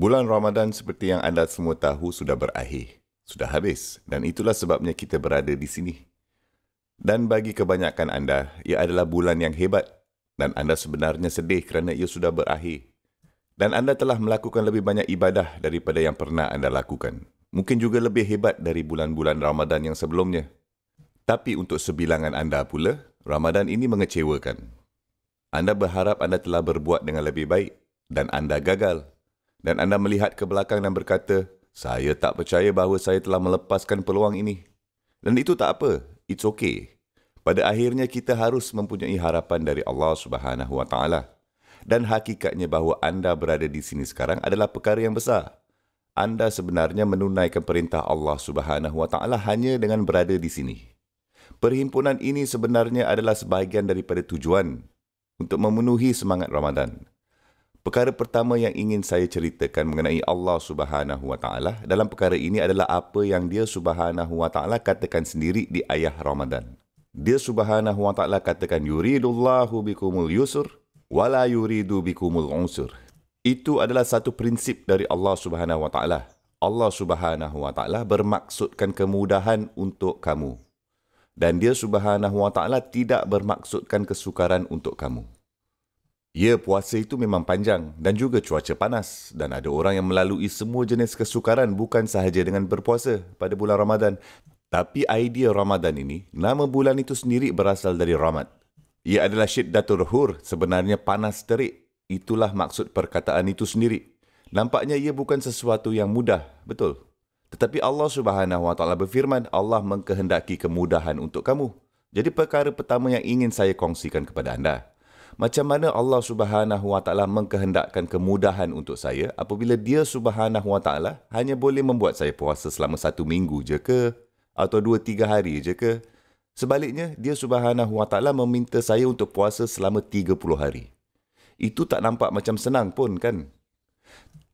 Bulan Ramadan seperti yang anda semua tahu sudah berakhir, sudah habis dan itulah sebabnya kita berada di sini. Dan bagi kebanyakan anda, ia adalah bulan yang hebat dan anda sebenarnya sedih kerana ia sudah berakhir. Dan anda telah melakukan lebih banyak ibadah daripada yang pernah anda lakukan. Mungkin juga lebih hebat dari bulan-bulan Ramadan yang sebelumnya. Tapi untuk sebilangan anda pula, Ramadan ini mengecewakan. Anda berharap anda telah berbuat dengan lebih baik dan anda gagal. Dan anda melihat ke belakang dan berkata, saya tak percaya bahawa saya telah melepaskan peluang ini. Dan itu tak apa, it's okay. Pada akhirnya kita harus mempunyai harapan dari Allah Subhanahu Wa Taala. Dan hakikatnya bahawa anda berada di sini sekarang adalah perkara yang besar. Anda sebenarnya menunaikan perintah Allah Subhanahu Wa Taala hanya dengan berada di sini. Perhimpunan ini sebenarnya adalah sebahagian daripada tujuan untuk memenuhi semangat Ramadan. Perkara pertama yang ingin saya ceritakan mengenai Allah Subhanahu Wa Taala dalam perkara ini adalah apa yang Dia Subhanahu Wa Taala katakan sendiri di ayat Ramadan. Dia Subhanahu Wa Taala katakan yuridullahu bikumul yusr wala yuridu bikumul usr. Itu adalah satu prinsip dari Allah Subhanahu Wa Taala. Allah Subhanahu Wa Taala bermaksudkan kemudahan untuk kamu. Dan Dia Subhanahu Wa Taala tidak bermaksudkan kesukaran untuk kamu. Ya, puasa itu memang panjang dan juga cuaca panas. Dan ada orang yang melalui semua jenis kesukaran bukan sahaja dengan berpuasa pada bulan Ramadan. Tapi idea Ramadan ini, nama bulan itu sendiri berasal dari Ramad. Ia adalah syiddatul hur, sebenarnya panas terik. Itulah maksud perkataan itu sendiri. Nampaknya ia bukan sesuatu yang mudah, betul. Tetapi Allah Subhanahu Wa Taala berfirman, Allah mengkehendaki kemudahan untuk kamu. Jadi perkara pertama yang ingin saya kongsikan kepada anda. Macam mana Allah Subhanahu Wa Taala mengkehendakkan kemudahan untuk saya apabila Dia Subhanahu Wa Taala hanya boleh membuat saya puasa selama 1 minggu je ke? Atau 2-3 hari je ke? Sebaliknya, Dia Subhanahu Wa Taala meminta saya untuk puasa selama 30 hari. Itu tak nampak macam senang pun kan?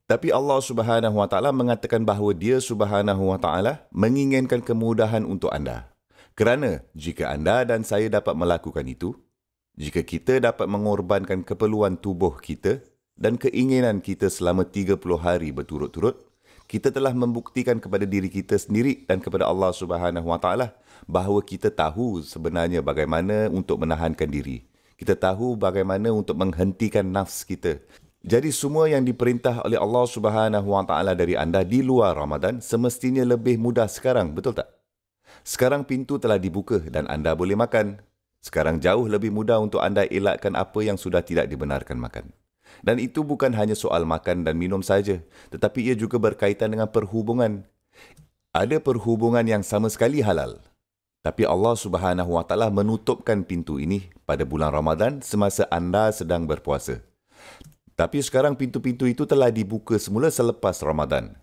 Tapi Allah Subhanahu Wa Taala mengatakan bahawa Dia Subhanahu Wa Taala menginginkan kemudahan untuk anda. Kerana jika anda dan saya dapat melakukan itu, jika kita dapat mengorbankan keperluan tubuh kita dan keinginan kita selama 30 hari berturut-turut, kita telah membuktikan kepada diri kita sendiri dan kepada Allah Subhanahu Wa Taala bahawa kita tahu sebenarnya bagaimana untuk menahankan diri. Kita tahu bagaimana untuk menghentikan nafs kita. Jadi semua yang diperintah oleh Allah Subhanahu Wa Taala dari anda di luar Ramadan semestinya lebih mudah sekarang, betul tak? Sekarang pintu telah dibuka dan anda boleh makan. Sekarang jauh lebih mudah untuk anda elakkan apa yang sudah tidak dibenarkan makan. Dan itu bukan hanya soal makan dan minum saja, tetapi ia juga berkaitan dengan perhubungan. Ada perhubungan yang sama sekali halal. Tapi Allah Subhanahu Wa Taala menutupkan pintu ini pada bulan Ramadan semasa anda sedang berpuasa. Tapi sekarang pintu-pintu itu telah dibuka semula selepas Ramadan.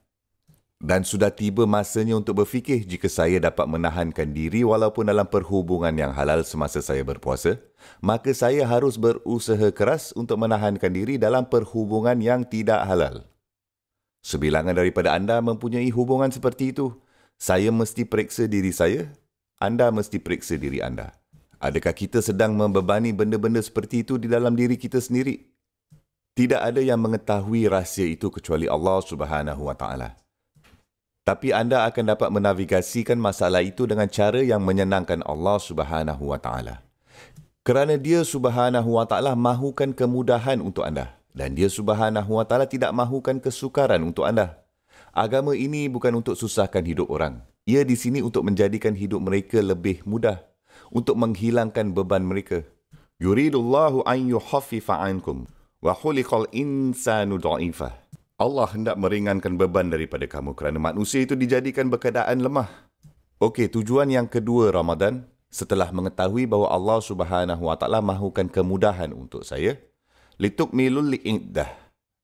Dan sudah tiba masanya untuk berfikir jika saya dapat menahankan diri walaupun dalam perhubungan yang halal semasa saya berpuasa, maka saya harus berusaha keras untuk menahankan diri dalam perhubungan yang tidak halal. Sebilangan daripada anda mempunyai hubungan seperti itu. Saya mesti periksa diri saya, anda mesti periksa diri anda. Adakah kita sedang membebani benda-benda seperti itu di dalam diri kita sendiri? Tidak ada yang mengetahui rahsia itu kecuali Allah Subhanahu Wa Taala. Tapi anda akan dapat menavigasikan masalah itu dengan cara yang menyenangkan Allah Subhanahu Wa Taala. Kerana Dia Subhanahu Wa Taala mahukan kemudahan untuk anda. Dan Dia Subhanahu Wa Taala tidak mahukan kesukaran untuk anda. Agama ini bukan untuk susahkan hidup orang. Ia di sini untuk menjadikan hidup mereka lebih mudah. Untuk menghilangkan beban mereka. Yuridullahu an yuhaffifa ankum. Wa khuliqal insanu dha'ifah. Allah hendak meringankan beban daripada kamu kerana manusia itu dijadikan berkeadaan lemah. Okey, tujuan yang kedua Ramadan, setelah mengetahui bahawa Allah Subhanahu Wa Taala mahukan kemudahan untuk saya, litukmilul li'iddah.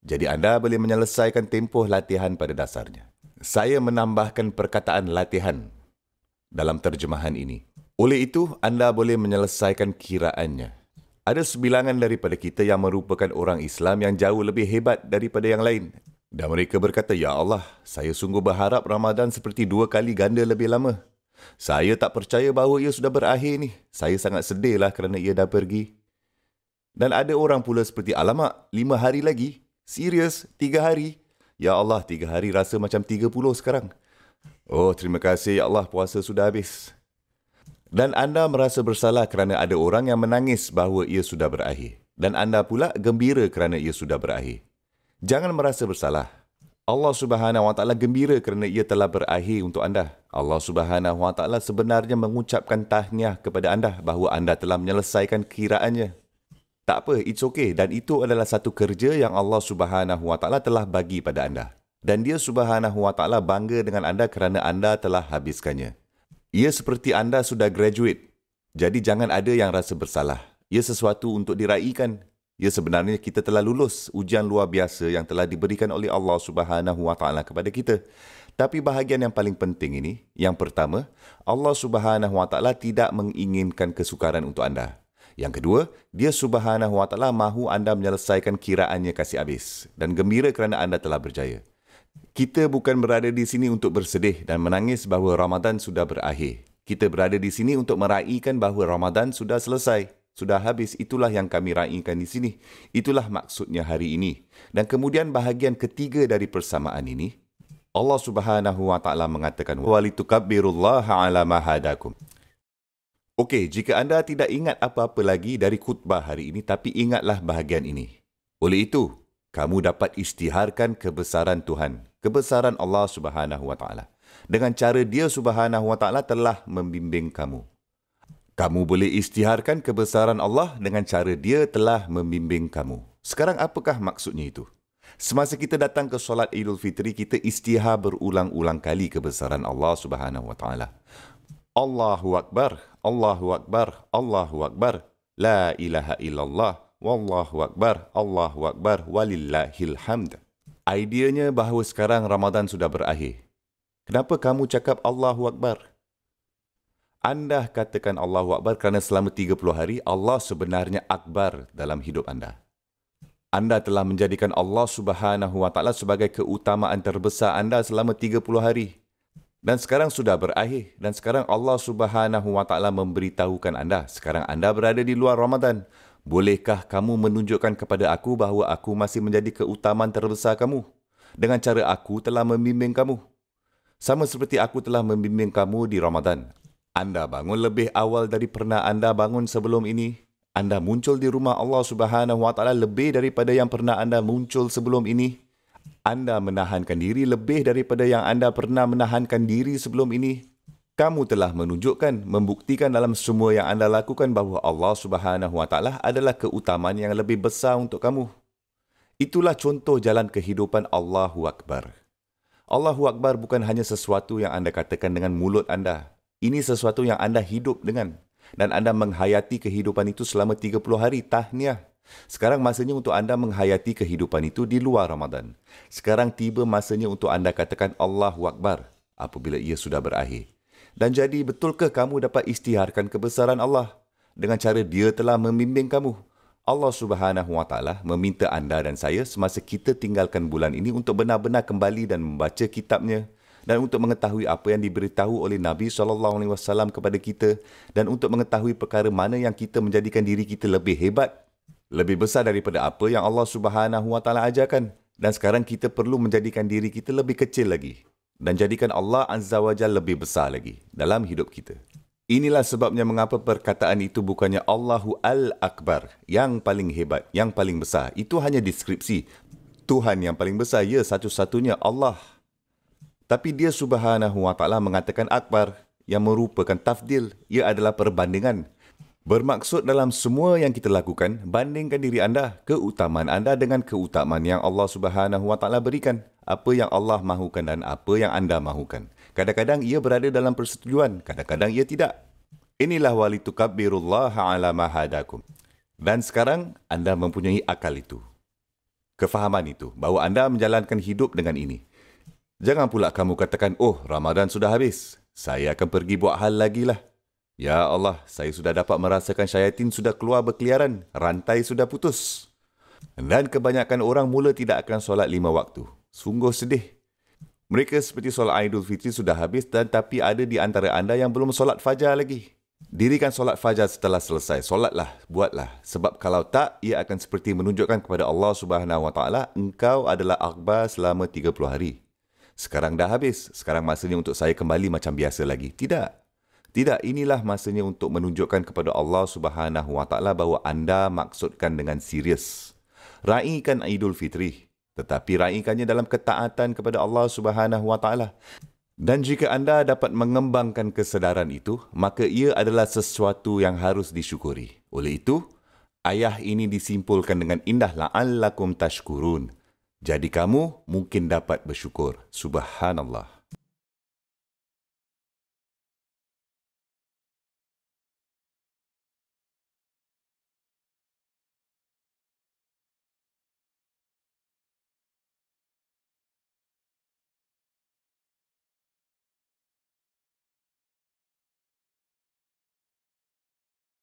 Jadi anda boleh menyelesaikan tempoh latihan pada dasarnya. Saya menambahkan perkataan latihan dalam terjemahan ini. Oleh itu, anda boleh menyelesaikan kiraannya. Ada sebilangan daripada kita yang merupakan orang Islam yang jauh lebih hebat daripada yang lain. Dan mereka berkata, Ya Allah, saya sungguh berharap Ramadan seperti 2 kali ganda lebih lama. Saya tak percaya bahawa ia sudah berakhir ni. Saya sangat sedihlah kerana ia dah pergi. Dan ada orang pula seperti, alamak, 5 hari lagi? Serius? 3 hari? Ya Allah, 3 hari rasa macam 30 sekarang. Oh, terima kasih ya Allah, puasa sudah habis. Dan anda merasa bersalah kerana ada orang yang menangis bahawa ia sudah berakhir. Dan anda pula gembira kerana ia sudah berakhir. Jangan merasa bersalah. Allah Subhanahu Wa Taala gembira kerana ia telah berakhir untuk anda. Allah Subhanahu Wa Taala sebenarnya mengucapkan tahniah kepada anda bahawa anda telah menyelesaikan kiraannya. Tak apa, it's okay. Dan itu adalah satu kerja yang Allah Subhanahu Wa Taala telah bagi pada anda. Dan dia Subhanahu Wa Taala bangga dengan anda kerana anda telah habiskannya. Ia seperti anda sudah graduate. Jadi jangan ada yang rasa bersalah. Ia sesuatu untuk diraikan. Ia sebenarnya kita telah lulus ujian luar biasa yang telah diberikan oleh Allah Subhanahu Wa Taala kepada kita. Tapi bahagian yang paling penting ini, yang pertama, Allah Subhanahu Wa Taala tidak menginginkan kesukaran untuk anda. Yang kedua, dia Subhanahu Wa Taala mahu anda menyelesaikan kiraannya kasih habis dan gembira kerana anda telah berjaya. Kita bukan berada di sini untuk bersedih dan menangis bahawa Ramadan sudah berakhir. Kita berada di sini untuk meraihkan bahawa Ramadan sudah selesai, sudah habis. Itulah yang kami raihkan di sini. Itulah maksudnya hari ini. Dan kemudian bahagian ketiga dari persamaan ini, Allah Subhanahu Wa Taala mengatakan, "Walitukabbirullaha ala ma hadakum." Okey, jika anda tidak ingat apa-apa lagi dari khutbah hari ini, tapi ingatlah bahagian ini. Oleh itu, kamu dapat isytiharkan kebesaran Tuhan, kebesaran Allah Subhanahu Wa Taala. Dengan cara dia Subhanahu Wa Taala telah membimbing kamu. Kamu boleh isytiharkan kebesaran Allah dengan cara dia telah membimbing kamu. Sekarang apakah maksudnya itu? Semasa kita datang ke solat Idul Fitri, kita isytihar berulang-ulang kali kebesaran Allah Subhanahu Wa Taala. Allahu Akbar, Allahu Akbar, Allahu Akbar, La ilaha illallah, Wallahu Akbar, Allahu Akbar, Walillahil hamd. Ideanya bahawa sekarang Ramadan sudah berakhir. Kenapa kamu cakap Allahu Akbar? Anda katakan Allahu Akbar kerana selama 30 hari Allah sebenarnya akbar dalam hidup anda. Anda telah menjadikan Allah Subhanahu Wa Taala sebagai keutamaan terbesar anda selama 30 hari. Dan sekarang sudah berakhir. Dan sekarang Allah Subhanahu Wa Taala memberitahukan anda, sekarang anda berada di luar Ramadan. Bolehkah kamu menunjukkan kepada aku bahawa aku masih menjadi keutamaan terbesar kamu? Dengan cara aku telah membimbing kamu. Sama seperti aku telah membimbing kamu di Ramadan. Anda bangun lebih awal dari pernah anda bangun sebelum ini. Anda muncul di rumah Allah Subhanahu Wa Taala lebih daripada yang pernah anda muncul sebelum ini. Anda menahankan diri lebih daripada yang anda pernah menahankan diri sebelum ini. Kamu telah menunjukkan, membuktikan dalam semua yang anda lakukan bahawa Allah Subhanahu Wa Taala adalah keutamaan yang lebih besar untuk kamu. Itulah contoh jalan kehidupan Allahu Akbar. Allahu Akbar bukan hanya sesuatu yang anda katakan dengan mulut anda. Ini sesuatu yang anda hidup dengan. Dan anda menghayati kehidupan itu selama 30 hari. Tahniah. Sekarang masanya untuk anda menghayati kehidupan itu di luar Ramadan. Sekarang tiba masanya untuk anda katakan Allahu Akbar apabila ia sudah berakhir. Dan jadi betulkah kamu dapat isytiharkan kebesaran Allah dengan cara dia telah membimbing kamu? Allah Subhanahu Wa Taala meminta anda dan saya semasa kita tinggalkan bulan ini untuk benar-benar kembali dan membaca kitabnya dan untuk mengetahui apa yang diberitahu oleh Nabi SAW kepada kita dan untuk mengetahui perkara mana yang kita menjadikan diri kita lebih hebat, lebih besar daripada apa yang Allah Subhanahu Wa Taala ajarkan. Dan sekarang kita perlu menjadikan diri kita lebih kecil lagi dan jadikan Allah Azza wa Jalla lebih besar lagi dalam hidup kita. Inilah sebabnya mengapa perkataan itu bukannya Allahu Al-Akbar, yang paling hebat, yang paling besar. Itu hanya deskripsi. Tuhan yang paling besar, ya, satu-satunya Allah. Tapi dia Subhanahu Wa Taala mengatakan Akbar yang merupakan tafdil. Ia adalah perbandingan. Bermaksud dalam semua yang kita lakukan, bandingkan diri anda, keutamaan anda dengan keutamaan yang Allah Subhanahu Wa Taala berikan. Apa yang Allah mahukan dan apa yang anda mahukan. Kadang-kadang ia berada dalam persetujuan, kadang-kadang ia tidak. Inilah walitukabbirullaha ala ma hadakum. Dan sekarang anda mempunyai akal itu. Kefahaman itu, bahawa anda menjalankan hidup dengan ini. Jangan pula kamu katakan, oh, Ramadan sudah habis. Saya akan pergi buat hal lagi lah. Ya Allah, saya sudah dapat merasakan syaitan sudah keluar berkeliaran. Rantai sudah putus. Dan kebanyakan orang mula tidak akan solat 5 waktu. Sungguh sedih. Mereka seperti solat Idul Fitri sudah habis dan tapi ada di antara anda yang belum solat fajar lagi. Dirikan solat fajar setelah selesai. Solatlah, buatlah. Sebab kalau tak, ia akan seperti menunjukkan kepada Allah Subhanahu Wa Taala engkau adalah akbar selama 30 hari. Sekarang dah habis. Sekarang masanya untuk saya kembali macam biasa lagi. Tidak. Tidak, inilah masanya untuk menunjukkan kepada Allah Subhanahu Wa Taala bahawa anda maksudkan dengan serius. Raikan Idul Fitri, tetapi raikannya dalam ketaatan kepada Allah Subhanahu Wa Taala. Dan jika anda dapat mengembangkan kesedaran itu, maka ia adalah sesuatu yang harus disyukuri. Oleh itu, ayat ini disimpulkan dengan indah, la'allakum tashkurun. Jadi kamu mungkin dapat bersyukur. Subhanallah.